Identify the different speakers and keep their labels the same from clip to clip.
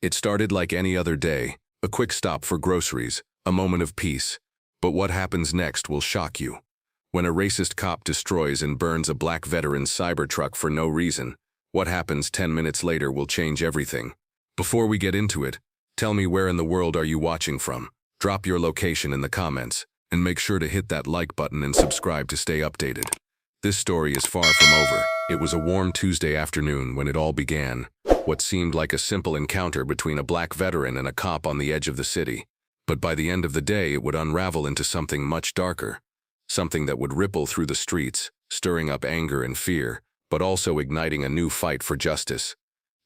Speaker 1: It started like any other day, a quick stop for groceries, a moment of peace. But what happens next will shock you. When a racist cop destroys and burns a black veteran's Cybertruck for no reason, what happens 10 minutes later will change everything. Before we get into it, tell me, where in the world are you watching from? Drop your location in the comments, and make sure to hit that like button and subscribe to stay updated. This story is far from over. It was a warm Tuesday afternoon when it all began. What seemed like a simple encounter between a black veteran and a cop on the edge of the city. But by the end of the day, it would unravel into something much darker. Something that would ripple through the streets, stirring up anger and fear, but also igniting a new fight for justice.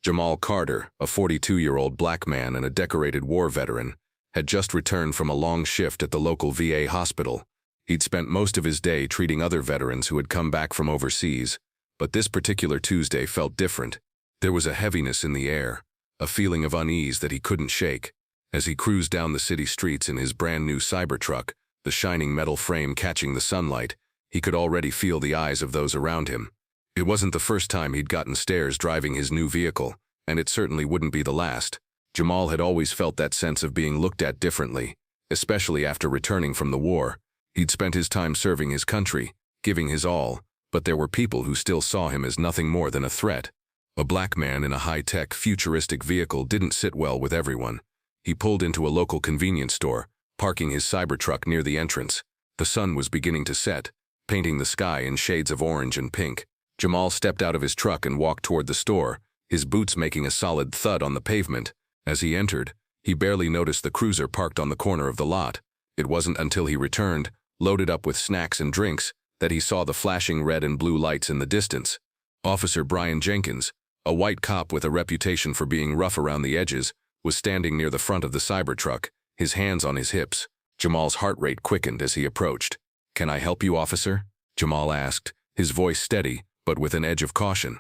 Speaker 1: Jamal Carter, a 42-year-old black man and a decorated war veteran, had just returned from a long shift at the local VA hospital. He'd spent most of his day treating other veterans who had come back from overseas, but this particular Tuesday felt different. There was a heaviness in the air, a feeling of unease that he couldn't shake. As he cruised down the city streets in his brand-new Cybertruck, the shining metal frame catching the sunlight, he could already feel the eyes of those around him. It wasn't the first time he'd gotten stares driving his new vehicle, and it certainly wouldn't be the last. Jamal had always felt that sense of being looked at differently, especially after returning from the war. He'd spent his time serving his country, giving his all, but there were people who still saw him as nothing more than a threat. A black man in a high-tech, futuristic vehicle didn't sit well with everyone. He pulled into a local convenience store, parking his Cybertruck near the entrance. The sun was beginning to set, painting the sky in shades of orange and pink. Jamal stepped out of his truck and walked toward the store, his boots making a solid thud on the pavement. As he entered, he barely noticed the cruiser parked on the corner of the lot. It wasn't until he returned, loaded up with snacks and drinks, that he saw the flashing red and blue lights in the distance. Officer Brian Jenkins, a white cop with a reputation for being rough around the edges, was standing near the front of the Cybertruck, his hands on his hips. Jamal's heart rate quickened as he approached. "Can I help you, officer?" Jamal asked, his voice steady, but with an edge of caution.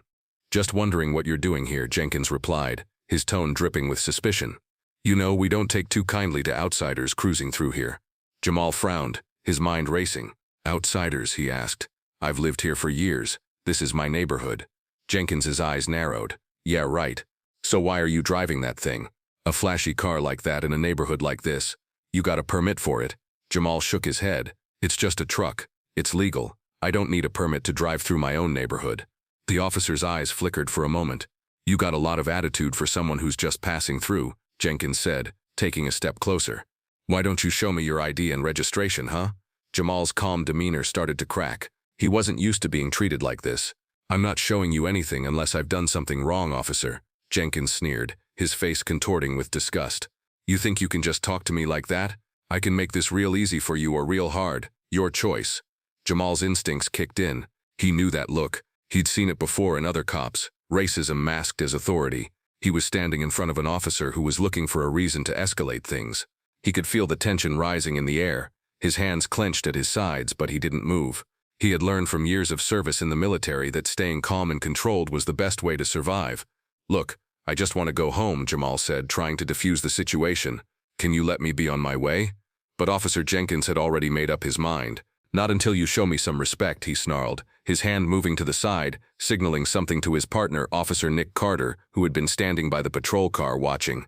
Speaker 1: "Just wondering what you're doing here," Jenkins replied, his tone dripping with suspicion. "You know, we don't take too kindly to outsiders cruising through here." Jamal frowned, his mind racing. "Outsiders?" he asked. "I've lived here for years. This is my neighborhood." Jenkins's eyes narrowed. "Yeah, right. So why are you driving that thing? A flashy car like that in a neighborhood like this? You got a permit for it?" Jamal shook his head. "It's just a truck. It's legal. I don't need a permit to drive through my own neighborhood." The officer's eyes flickered for a moment. "You got a lot of attitude for someone who's just passing through," Jenkins said, taking a step closer. "Why don't you show me your ID and registration, huh?" Jamal's calm demeanor started to crack. He wasn't used to being treated like this. "I'm not showing you anything unless I've done something wrong, officer," Jenkins sneered, his face contorting with disgust. "You think you can just talk to me like that? I can make this real easy for you or real hard. Your choice." Jamal's instincts kicked in. He knew that look. He'd seen it before in other cops, racism masked as authority. He was standing in front of an officer who was looking for a reason to escalate things. He could feel the tension rising in the air. His hands clenched at his sides, but he didn't move. He had learned from years of service in the military that staying calm and controlled was the best way to survive. "Look, I just want to go home," Jamal said, trying to defuse the situation. "Can you let me be on my way?" But Officer Jenkins had already made up his mind. "Not until you show me some respect," he snarled, his hand moving to the side, signaling something to his partner, Officer Nick Carter, who had been standing by the patrol car watching.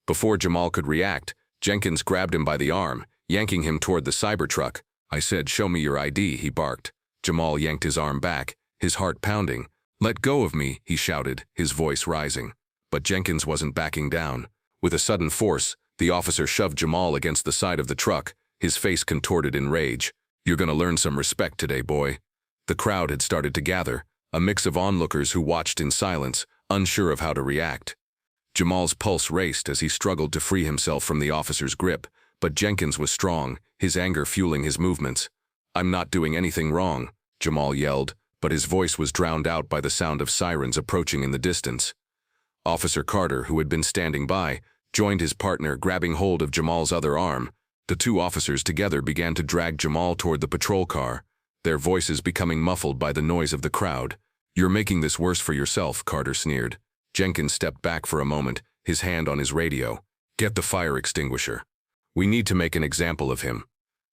Speaker 1: Before Jamal could react, Jenkins grabbed him by the arm, yanking him toward the Cybertruck. "I said, show me your ID," he barked. Jamal yanked his arm back, his heart pounding. "Let go of me," he shouted, his voice rising. But Jenkins wasn't backing down. With a sudden force, the officer shoved Jamal against the side of the truck, his face contorted in rage. "You're gonna learn some respect today, boy." The crowd had started to gather, a mix of onlookers who watched in silence, unsure of how to react. Jamal's pulse raced as he struggled to free himself from the officer's grip, but Jenkins was strong, his anger fueling his movements. "I'm not doing anything wrong," Jamal yelled, but his voice was drowned out by the sound of sirens approaching in the distance. Officer Carter, who had been standing by, joined his partner, grabbing hold of Jamal's other arm. The two officers together began to drag Jamal toward the patrol car, their voices becoming muffled by the noise of the crowd. "You're making this worse for yourself," Carter sneered. Jenkins stepped back for a moment, his hand on his radio. "Get the fire extinguisher. We need to make an example of him."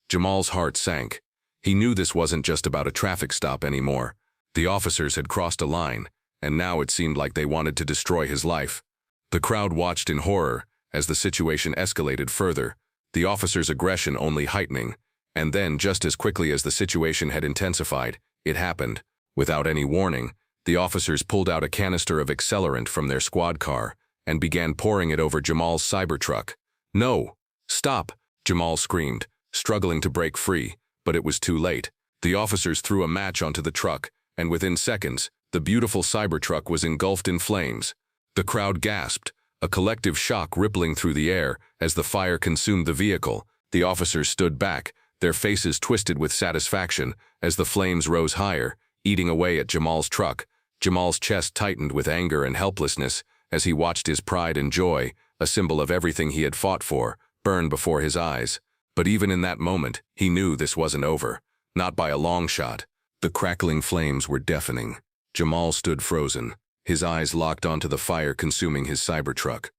Speaker 1: Jamal's heart sank. He knew this wasn't just about a traffic stop anymore. The officers had crossed a line, and now it seemed like they wanted to destroy his life. The crowd watched in horror as the situation escalated further, the officer's aggression only heightening. And then, just as quickly as the situation had intensified, it happened. Without any warning, the officers pulled out a canister of accelerant from their squad car and began pouring it over Jamal's Cybertruck. "No! Stop!" Jamal screamed, struggling to break free, but it was too late. The officers threw a match onto the truck, and within seconds, the beautiful Cybertruck was engulfed in flames. The crowd gasped, a collective shock rippling through the air as the fire consumed the vehicle. The officers stood back, their faces twisted with satisfaction as the flames rose higher, eating away at Jamal's truck. Jamal's chest tightened with anger and helplessness as he watched his pride and joy, a symbol of everything he had fought for, burn before his eyes. But even in that moment, he knew this wasn't over. Not by a long shot. The crackling flames were deafening. Jamal stood frozen, his eyes locked onto the fire consuming his Cybertruck.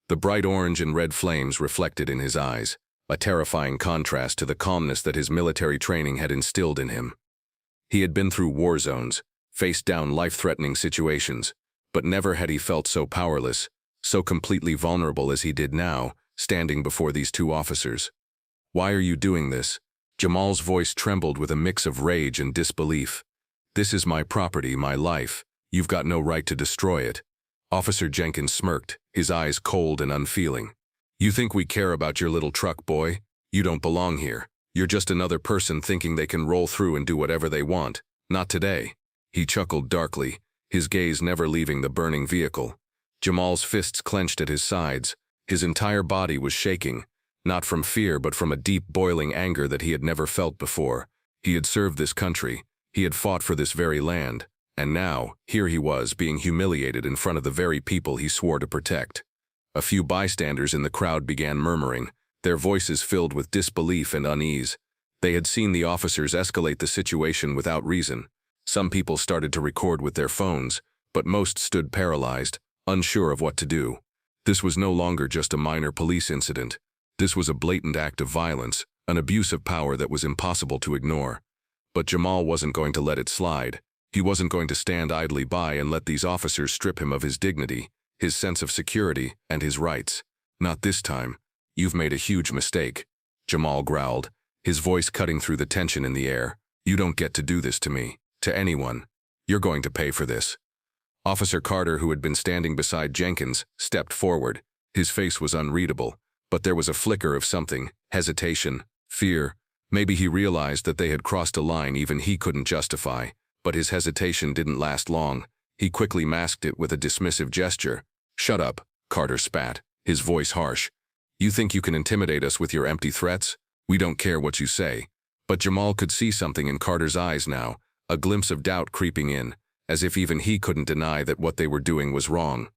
Speaker 1: The bright orange and red flames reflected in his eyes, a terrifying contrast to the calmness that his military training had instilled in him. He had been through war zones, faced down life-threatening situations, but never had he felt so powerless, so completely vulnerable as he did now, standing before these two officers. "Why are you doing this?" Jamal's voice trembled with a mix of rage and disbelief. "This is my property, my life. You've got no right to destroy it." Officer Jenkins smirked, his eyes cold and unfeeling. "You think we care about your little truck, boy? You don't belong here. You're just another person thinking they can roll through and do whatever they want. Not today." He chuckled darkly, his gaze never leaving the burning vehicle. Jamal's fists clenched at his sides. His entire body was shaking, not from fear but from a deep boiling anger that he had never felt before. He had served this country, he had fought for this very land, and now, here he was being humiliated in front of the very people he swore to protect. A few bystanders in the crowd began murmuring, their voices filled with disbelief and unease. They had seen the officers escalate the situation without reason. Some people started to record with their phones, but most stood paralyzed, unsure of what to do. This was no longer just a minor police incident. This was a blatant act of violence, an abuse of power that was impossible to ignore. But Jamal wasn't going to let it slide. He wasn't going to stand idly by and let these officers strip him of his dignity, his sense of security, and his rights. "Not this time. You've made a huge mistake," Jamal growled, his voice cutting through the tension in the air. "You don't get to do this to me, to anyone. You're going to pay for this." Officer Carter, who had been standing beside Jenkins, stepped forward. His face was unreadable, but there was a flicker of something, hesitation, fear. Maybe he realized that they had crossed a line even he couldn't justify, but his hesitation didn't last long. He quickly masked it with a dismissive gesture. "Shut up," Carter spat, his voice harsh. "You think you can intimidate us with your empty threats? We don't care what you say." But Jamal could see something in Carter's eyes now, a glimpse of doubt creeping in, as if even he couldn't deny that what they were doing was wrong.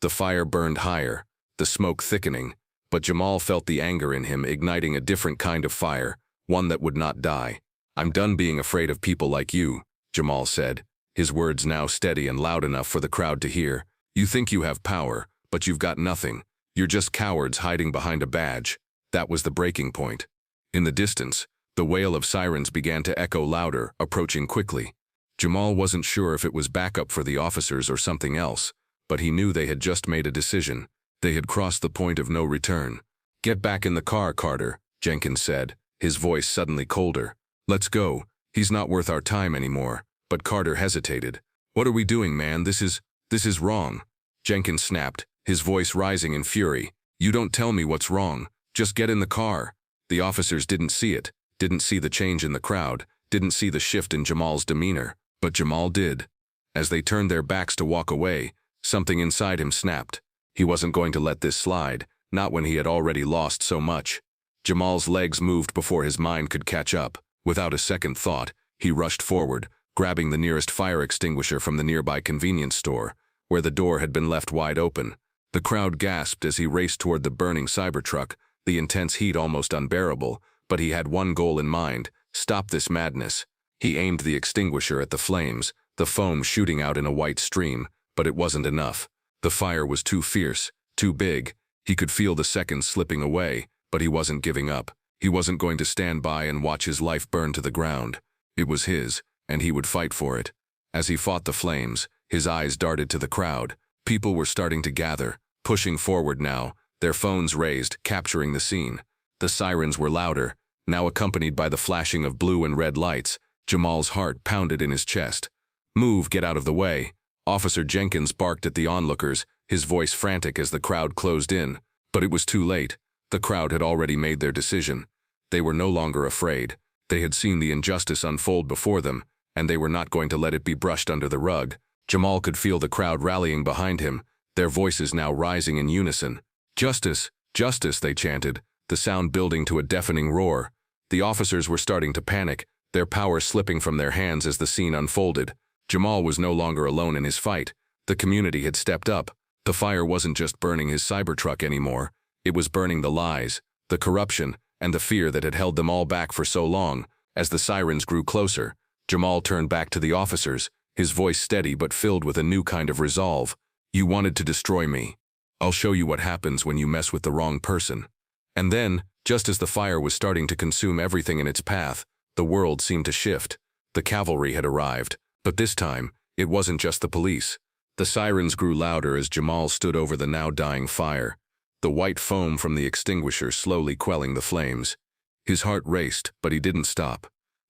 Speaker 1: The fire burned higher, the smoke thickening, but Jamal felt the anger in him igniting a different kind of fire, one that would not die. "I'm done being afraid of people like you," Jamal said, his words now steady and loud enough for the crowd to hear. "You think you have power, but you've got nothing. You're just cowards hiding behind a badge." That was the breaking point. In the distance, the wail of sirens began to echo louder, approaching quickly. Jamal wasn't sure if it was backup for the officers or something else, but he knew they had just made a decision. They had crossed the point of no return. "Get back in the car, Carter," Jenkins said, his voice suddenly colder. "Let's go. He's not worth our time anymore." But Carter hesitated. "What are we doing, man? This is wrong." Jenkins snapped, his voice rising in fury. "You don't tell me what's wrong. Just get in the car." The officers didn't see it, didn't see the change in the crowd, didn't see the shift in Jamal's demeanor, but Jamal did. As they turned their backs to walk away, something inside him snapped. He wasn't going to let this slide, not when he had already lost so much. Jamal's legs moved before his mind could catch up. Without a second thought, he rushed forward, grabbing the nearest fire extinguisher from the nearby convenience store, where the door had been left wide open. The crowd gasped as he raced toward the burning Cybertruck, the intense heat almost unbearable, but he had one goal in mind: stop this madness. He aimed the extinguisher at the flames, the foam shooting out in a white stream, but it wasn't enough. The fire was too fierce, too big. He could feel the seconds slipping away, but he wasn't giving up. He wasn't going to stand by and watch his life burn to the ground. It was his, and he would fight for it. As he fought the flames, his eyes darted to the crowd. People were starting to gather, pushing forward now, their phones raised, capturing the scene. The sirens were louder, now accompanied by the flashing of blue and red lights. Jamal's heart pounded in his chest. "Move, get out of the way." Officer Jenkins barked at the onlookers, his voice frantic as the crowd closed in. But it was too late. The crowd had already made their decision. They were no longer afraid. They had seen the injustice unfold before them, and they were not going to let it be brushed under the rug. Jamal could feel the crowd rallying behind him, their voices now rising in unison. "Justice, justice," they chanted, the sound building to a deafening roar. The officers were starting to panic, their power slipping from their hands as the scene unfolded. Jamal was no longer alone in his fight. The community had stepped up. The fire wasn't just burning his Cybertruck anymore. It was burning the lies, the corruption, and the fear that had held them all back for so long. As the sirens grew closer, Jamal turned back to the officers, his voice steady but filled with a new kind of resolve. "You wanted to destroy me. I'll show you what happens when you mess with the wrong person." And then, just as the fire was starting to consume everything in its path, the world seemed to shift. The cavalry had arrived, but this time, it wasn't just the police. The sirens grew louder as Jamal stood over the now dying fire, the white foam from the extinguisher slowly quelling the flames. His heart raced, but he didn't stop.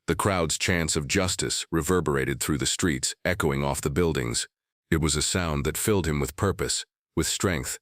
Speaker 1: The crowd's chants of justice reverberated through the streets, echoing off the buildings. It was a sound that filled him with purpose, with strength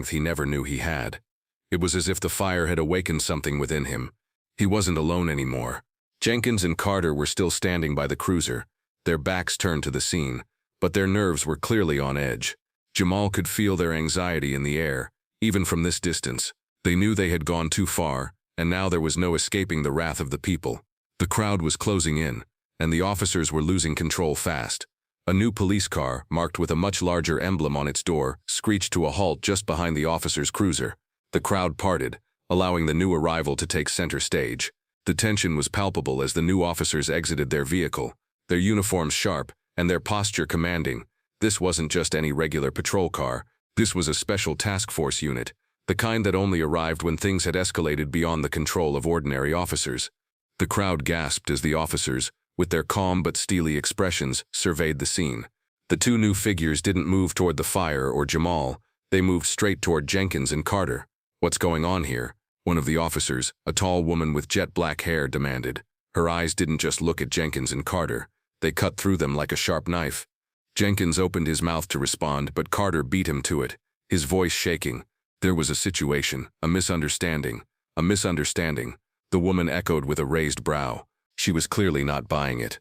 Speaker 1: he never knew he had. It was as if the fire had awakened something within him. He wasn't alone anymore. Jenkins and Carter were still standing by the cruiser, their backs turned to the scene, but their nerves were clearly on edge. Jamal could feel their anxiety in the air, even from this distance. They knew they had gone too far, and now there was no escaping the wrath of the people. The crowd was closing in, and the officers were losing control fast. A new police car, marked with a much larger emblem on its door, screeched to a halt just behind the officer's cruiser. The crowd parted, allowing the new arrival to take center stage. The tension was palpable as the new officers exited their vehicle, their uniforms sharp, and their posture commanding. This wasn't just any regular patrol car. This was a special task force unit, the kind that only arrived when things had escalated beyond the control of ordinary officers. The crowd gasped as the officers, with their calm but steely expressions, surveyed the scene. The two new figures didn't move toward the fire or Jamal. They moved straight toward Jenkins and Carter. "What's going on here?" one of the officers, a tall woman with jet black hair, demanded. Her eyes didn't just look at Jenkins and Carter. They cut through them like a sharp knife. Jenkins opened his mouth to respond, but Carter beat him to it, his voice shaking. "There was a situation, a misunderstanding. A misunderstanding," the woman echoed with a raised brow. She was clearly not buying it.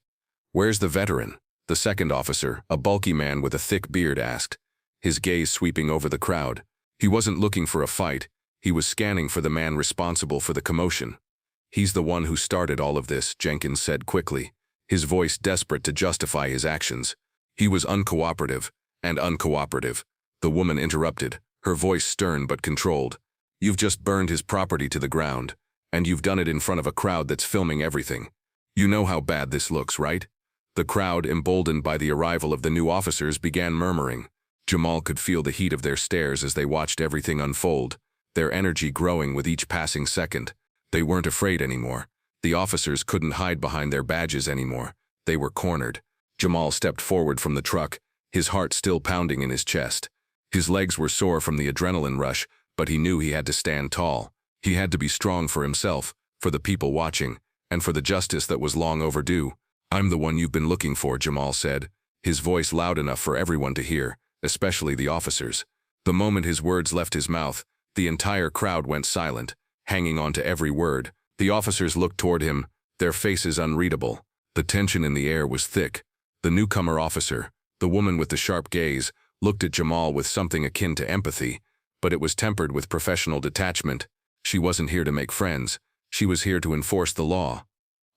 Speaker 1: "Where's the veteran?" the second officer, a bulky man with a thick beard, asked, his gaze sweeping over the crowd. He wasn't looking for a fight. He was scanning for the man responsible for the commotion. "He's the one who started all of this," Jenkins said quickly, his voice desperate to justify his actions. "He was uncooperative, and uncooperative." The woman interrupted, her voice stern but controlled. "You've just burned his property to the ground, and you've done it in front of a crowd that's filming everything. You know how bad this looks, right?" The crowd, emboldened by the arrival of the new officers, began murmuring. Jamal could feel the heat of their stares as they watched everything unfold, their energy growing with each passing second. They weren't afraid anymore. The officers couldn't hide behind their badges anymore. They were cornered. Jamal stepped forward from the truck, his heart still pounding in his chest. His legs were sore from the adrenaline rush, but he knew he had to stand tall. He had to be strong for himself, for the people watching, and for the justice that was long overdue. "I'm the one you've been looking for," Jamal said, his voice loud enough for everyone to hear, especially the officers. The moment his words left his mouth, the entire crowd went silent, hanging on to every word. The officers looked toward him, their faces unreadable. The tension in the air was thick. The newcomer officer, the woman with the sharp gaze, looked at Jamal with something akin to empathy, but it was tempered with professional detachment. She wasn't here to make friends. She was here to enforce the law.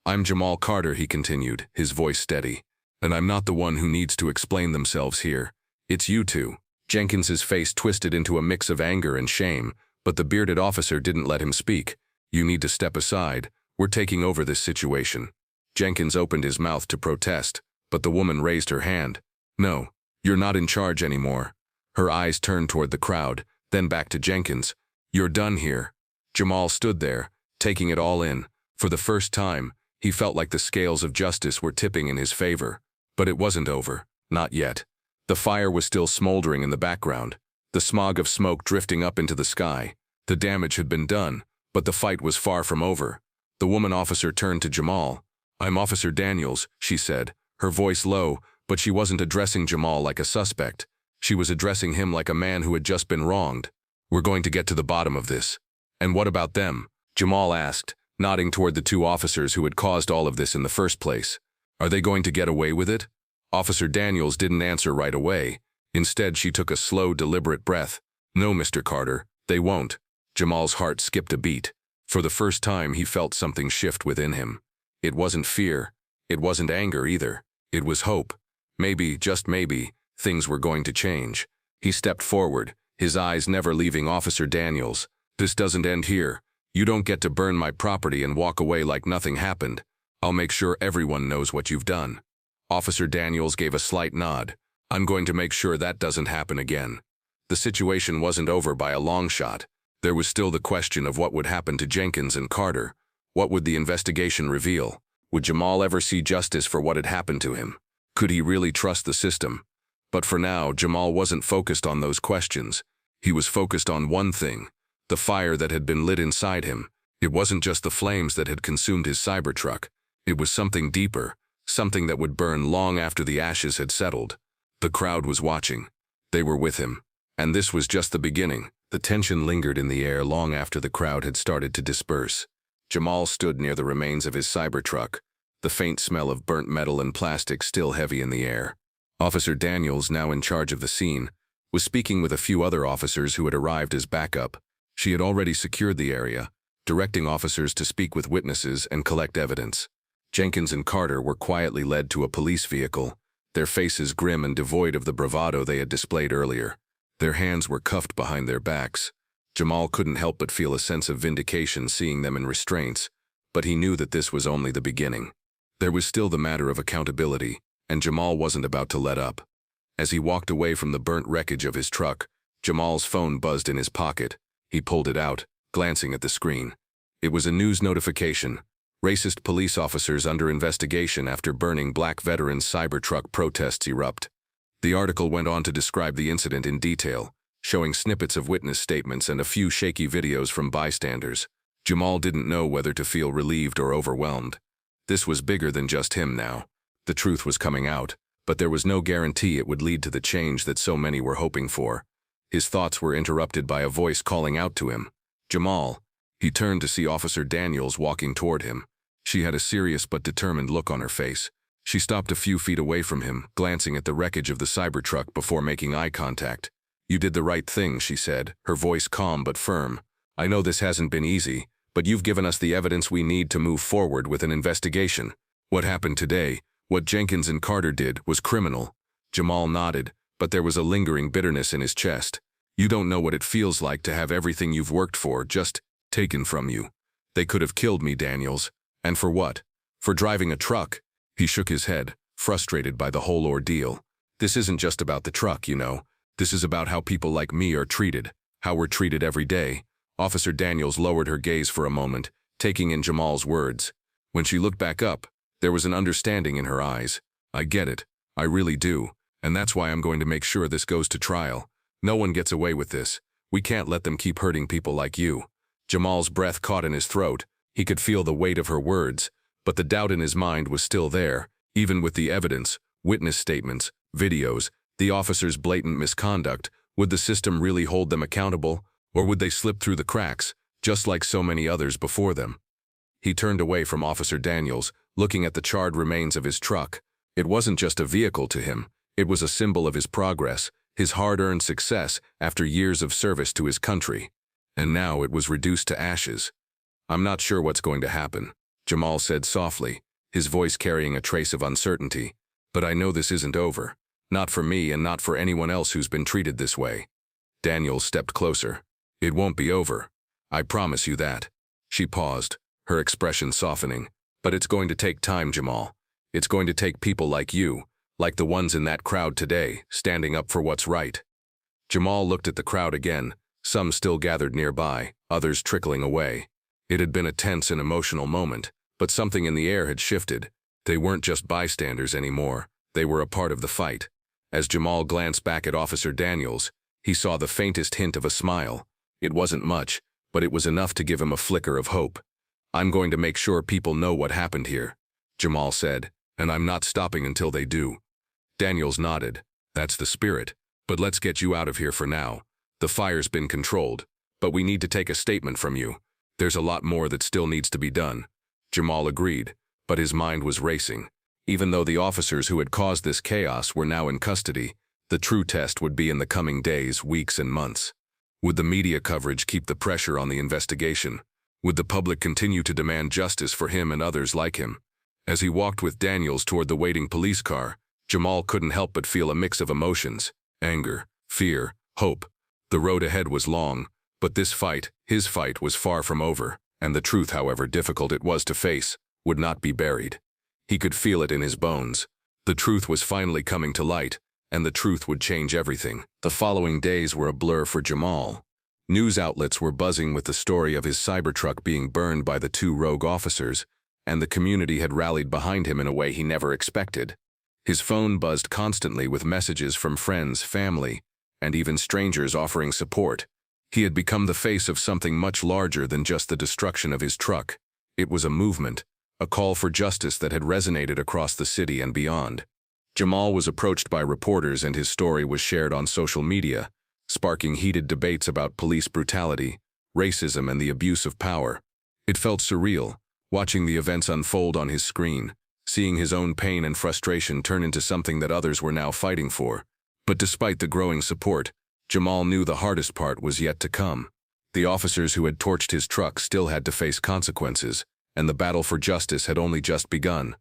Speaker 1: "I'm Jamal Carter," he continued, his voice steady. "And I'm not the one who needs to explain themselves here. It's you two." Jenkins's face twisted into a mix of anger and shame, but the bearded officer didn't let him speak. "You need to step aside. We're taking over this situation." Jenkins opened his mouth to protest, but the woman raised her hand. "No, you're not in charge anymore." Her eyes turned toward the crowd, then back to Jenkins. "You're done here." Jamal stood there, taking it all in. For the first time, he felt like the scales of justice were tipping in his favor. But it wasn't over. Not yet. The fire was still smoldering in the background. the smog of smoke drifting up into the sky. The damage had been done, but the fight was far from over. The woman officer turned to Jamal. "I'm Officer Daniels," she said, her voice low, but she wasn't addressing Jamal like a suspect. She was addressing him like a man who had just been wronged. "We're going to get to the bottom of this." "And what about them?" Jamal asked, nodding toward the two officers who had caused all of this in the first place. "Are they going to get away with it?" Officer Daniels didn't answer right away. Instead, she took a slow, deliberate breath. "No, Mr. Carter, they won't." Jamal's heart skipped a beat. For the first time, he felt something shift within him. It wasn't fear. It wasn't anger either. It was hope. Maybe, just maybe, things were going to change. He stepped forward, his eyes never leaving Officer Daniels. "This doesn't end here. You don't get to burn my property and walk away like nothing happened. I'll make sure everyone knows what you've done." Officer Daniels gave a slight nod. "I'm going to make sure that doesn't happen again." The situation wasn't over by a long shot. There was still the question of what would happen to Jenkins and Carter. What would the investigation reveal? Would Jamal ever see justice for what had happened to him? Could he really trust the system? But for now, Jamal wasn't focused on those questions. He was focused on one thing, the fire that had been lit inside him. It wasn't just the flames that had consumed his Cybertruck. It was something deeper, something that would burn long after the ashes had settled. The crowd was watching. They were with him. And this was just the beginning. The tension lingered in the air long after the crowd had started to disperse. Jamal stood near the remains of his Cybertruck, the faint smell of burnt metal and plastic still heavy in the air. Officer Daniels, now in charge of the scene, was speaking with a few other officers who had arrived as backup. She had already secured the area, directing officers to speak with witnesses and collect evidence. Jenkins and Carter were quietly led to a police vehicle, their faces grim and devoid of the bravado they had displayed earlier. Their hands were cuffed behind their backs. Jamal couldn't help but feel a sense of vindication seeing them in restraints, but he knew that this was only the beginning. There was still the matter of accountability, and Jamal wasn't about to let up. As he walked away from the burnt wreckage of his truck, Jamal's phone buzzed in his pocket. He pulled it out, glancing at the screen. It was a news notification. Racist police officers under investigation after burning black veterans' Cybertruck protests erupt. The article went on to describe the incident in detail, showing snippets of witness statements and a few shaky videos from bystanders. Jamal didn't know whether to feel relieved or overwhelmed. This was bigger than just him now. The truth was coming out, but there was no guarantee it would lead to the change that so many were hoping for. His thoughts were interrupted by a voice calling out to him. "Jamal." He turned to see Officer Daniels walking toward him. She had a serious but determined look on her face. She stopped a few feet away from him, glancing at the wreckage of the Cybertruck before making eye contact. "You did the right thing," she said, her voice calm but firm. "I know this hasn't been easy, but you've given us the evidence we need to move forward with an investigation. What happened today, what Jenkins and Carter did, was criminal." Jamal nodded, but there was a lingering bitterness in his chest. "You don't know what it feels like to have everything you've worked for just taken from you. They could have killed me, Daniels. And for what? For driving a truck." He shook his head, frustrated by the whole ordeal. "This isn't just about the truck, you know. This is about how people like me are treated, how we're treated every day." Officer Daniels lowered her gaze for a moment, taking in Jamal's words. When she looked back up, there was an understanding in her eyes. "I get it. I really do. And that's why I'm going to make sure this goes to trial. No one gets away with this. We can't let them keep hurting people like you." Jamal's breath caught in his throat. He could feel the weight of her words, but the doubt in his mind was still there, even with the evidence, witness statements, videos, the officers' blatant misconduct. Would the system really hold them accountable, or would they slip through the cracks, just like so many others before them? He turned away from Officer Daniels, looking at the charred remains of his truck. It wasn't just a vehicle to him. It was a symbol of his progress, his hard-earned success after years of service to his country. And now it was reduced to ashes. "I'm not sure what's going to happen," Jamal said softly, his voice carrying a trace of uncertainty. "But I know this isn't over. Not for me and not for anyone else who's been treated this way." Daniels stepped closer. "It won't be over. I promise you that." She paused, her expression softening. "But it's going to take time, Jamal. It's going to take people like you, like the ones in that crowd today, standing up for what's right." Jamal looked at the crowd again, some still gathered nearby, others trickling away. It had been a tense and emotional moment, but something in the air had shifted. They weren't just bystanders anymore. They were a part of the fight. As Jamal glanced back at Officer Daniels, He saw the faintest hint of a smile. It wasn't much, but it was enough to give him a flicker of hope. "I'm going to make sure people know what happened here," Jamal said, "and I'm not stopping until they do." Daniels nodded. "That's the spirit. But let's get you out of here for now. The fire's been controlled, but we need to take a statement from you. There's a lot more that still needs to be done." Jamal agreed, but his mind was racing. Even though the officers who had caused this chaos were now in custody, the true test would be in the coming days, weeks, and months. Would the media coverage keep the pressure on the investigation? Would the public continue to demand justice for him and others like him? As he walked with Daniels toward the waiting police car, Jamal couldn't help but feel a mix of emotions: anger, fear, hope. The road ahead was long, but this fight, his fight, was far from over, and the truth, however difficult it was to face, would not be buried. He could feel it in his bones. The truth was finally coming to light, and the truth would change everything. The following days were a blur for Jamal. News outlets were buzzing with the story of his Cybertruck being burned by the two rogue officers, and the community had rallied behind him in a way he never expected. His phone buzzed constantly with messages from friends, family, and even strangers offering support. He had become the face of something much larger than just the destruction of his truck. It was a movement, a call for justice that had resonated across the city and beyond. Jamal was approached by reporters and his story was shared on social media, sparking heated debates about police brutality, racism, and the abuse of power. It felt surreal, watching the events unfold on his screen, seeing his own pain and frustration turn into something that others were now fighting for. But despite the growing support, Jamal knew the hardest part was yet to come. The officers who had torched his truck still had to face consequences, and the battle for justice had only just begun.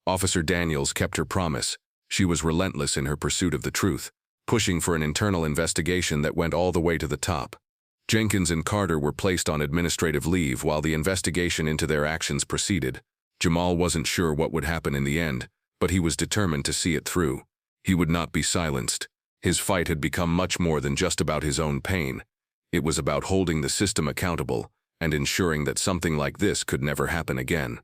Speaker 1: Officer Daniels kept her promise. She was relentless in her pursuit of the truth, pushing for an internal investigation that went all the way to the top. Jenkins and Carter were placed on administrative leave while the investigation into their actions proceeded. Jamal wasn't sure what would happen in the end, but he was determined to see it through. He would not be silenced. His fight had become much more than just about his own pain. It was about holding the system accountable and ensuring that something like this could never happen again.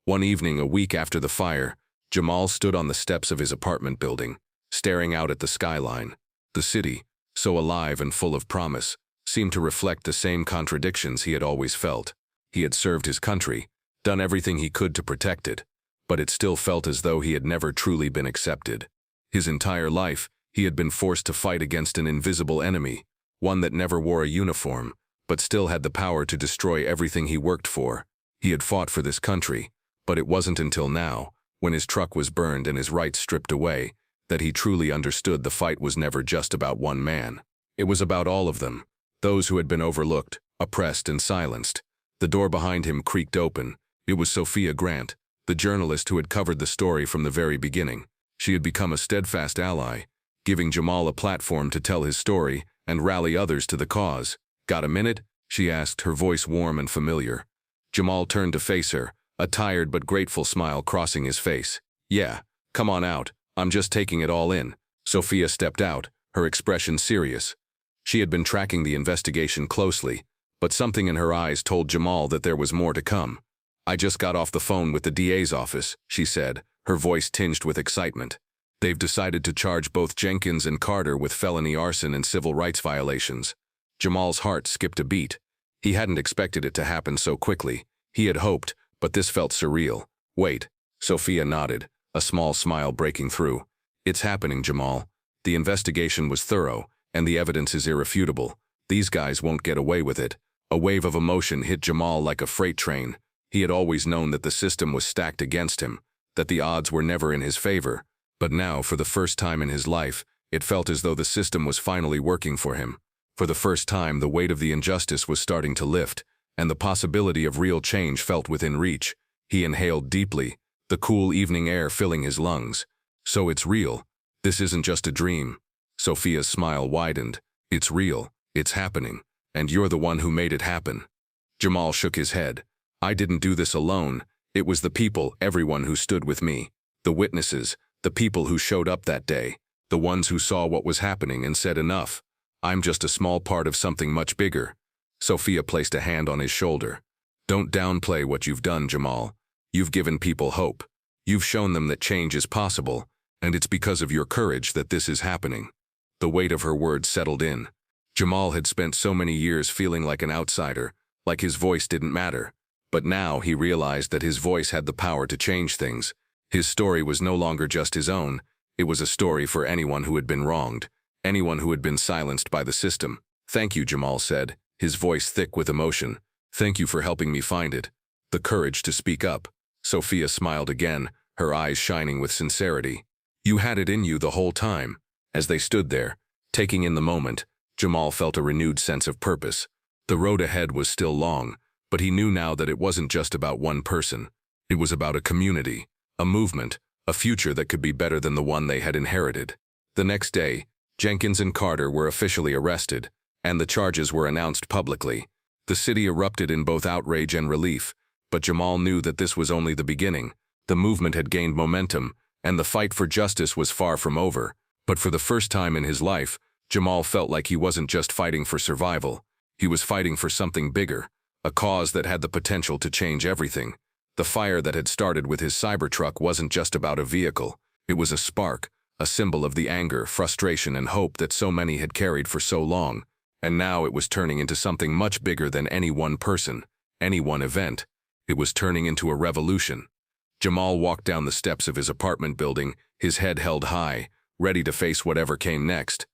Speaker 1: One evening, a week after the fire, Jamal stood on the steps of his apartment building, staring out at the skyline. The city, so alive and full of promise, seemed to reflect the same contradictions he had always felt. He had served his country, done everything he could to protect it, but it still felt as though he had never truly been accepted. His entire life, he had been forced to fight against an invisible enemy, one that never wore a uniform, but still had the power to destroy everything he worked for. He had fought for this country, but it wasn't until now, when his truck was burned and his rights stripped away, that he truly understood the fight was never just about one man. It was about all of them, those who had been overlooked, oppressed, and silenced. The door behind him creaked open. It was Sophia Grant, the journalist who had covered the story from the very beginning. She had become a steadfast ally, giving Jamal a platform to tell his story and rally others to the cause. "Got a minute?" she asked, her voice warm and familiar. Jamal turned to face her, a tired but grateful smile crossing his face. "Yeah, come on out. I'm just taking it all in." Sophia stepped out, her expression serious. She had been tracking the investigation closely, but something in her eyes told Jamal that there was more to come. "I just got off the phone with the DA's office," she said, her voice tinged with excitement. "They've decided to charge both Jenkins and Carter with felony arson and civil rights violations." Jamal's heart skipped a beat. He hadn't expected it to happen so quickly. He had hoped, but this felt surreal. "Wait," Sophia nodded, a small smile breaking through. "It's happening, Jamal. The investigation was thorough, and the evidence is irrefutable. These guys won't get away with it." A wave of emotion hit Jamal like a freight train. He had always known that the system was stacked against him, that the odds were never in his favor. But now, for the first time in his life, it felt as though the system was finally working for him. For the first time, the weight of the injustice was starting to lift, and the possibility of real change felt within reach. He inhaled deeply, the cool evening air filling his lungs. "So it's real. This isn't just a dream." Sophia's smile widened. "It's real. It's happening. And you're the one who made it happen." Jamal shook his head. "I didn't do this alone. It was the people, everyone who stood with me. The witnesses, the people who showed up that day, the ones who saw what was happening and said enough. I'm just a small part of something much bigger." Sophia placed a hand on his shoulder. "Don't downplay what you've done, Jamal. You've given people hope. You've shown them that change is possible, and it's because of your courage that this is happening." The weight of her words settled in. Jamal had spent so many years feeling like an outsider, like his voice didn't matter. But now he realized that his voice had the power to change things. His story was no longer just his own. It was a story for anyone who had been wronged, anyone who had been silenced by the system. "Thank you," Jamal said, his voice thick with emotion. "Thank you for helping me find it." The courage to speak up. Sophia smiled again, her eyes shining with sincerity. "You had it in you the whole time." As they stood there, taking in the moment, Jamal felt a renewed sense of purpose. The road ahead was still long, but he knew now that it wasn't just about one person. It was about a community, a movement, a future that could be better than the one they had inherited. The next day, Jenkins and Carter were officially arrested, and the charges were announced publicly. The city erupted in both outrage and relief, but Jamal knew that this was only the beginning. The movement had gained momentum, and the fight for justice was far from over. But for the first time in his life, Jamal felt like he wasn't just fighting for survival. He was fighting for something bigger, a cause that had the potential to change everything. The fire that had started with his Cybertruck wasn't just about a vehicle. It was a spark, a symbol of the anger, frustration, and hope that so many had carried for so long. And now it was turning into something much bigger than any one person, any one event. It was turning into a revolution. Jamal walked down the steps of his apartment building, his head held high, ready to face whatever came next.